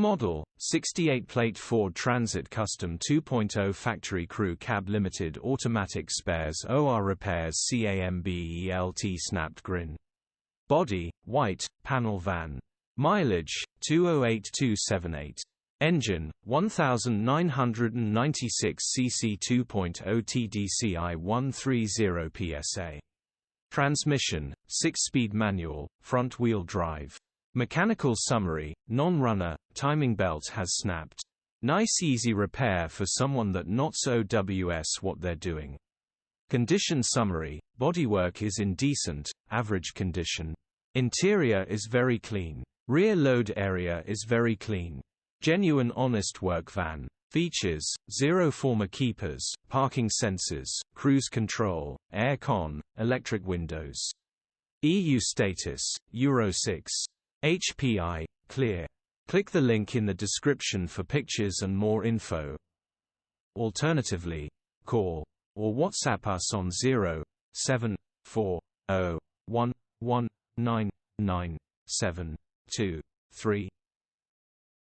Model, 68-plate Ford Transit Custom 2.0 Factory Crew Cab Limited Automatic Spares OR Repairs CAMBELT Snapped Grin. Body, white, panel van. Mileage, 208,278. Engine, 1996 cc 2.0 TDCI 130 PSA. Transmission, 6-speed manual, front-wheel drive. Mechanical summary, non-runner, timing belt has snapped. Nice easy repair for someone that not so ws what they're doing. Condition summary, bodywork is in decent, average condition. Interior is very clean. Rear load area is very clean. Genuine honest work van. Features, 0 former keepers, parking sensors, cruise control, air con, electric windows. EU status, Euro 6. HPI, clear. Click the link in the description for pictures and more info. Alternatively, call or WhatsApp us on 07401199973.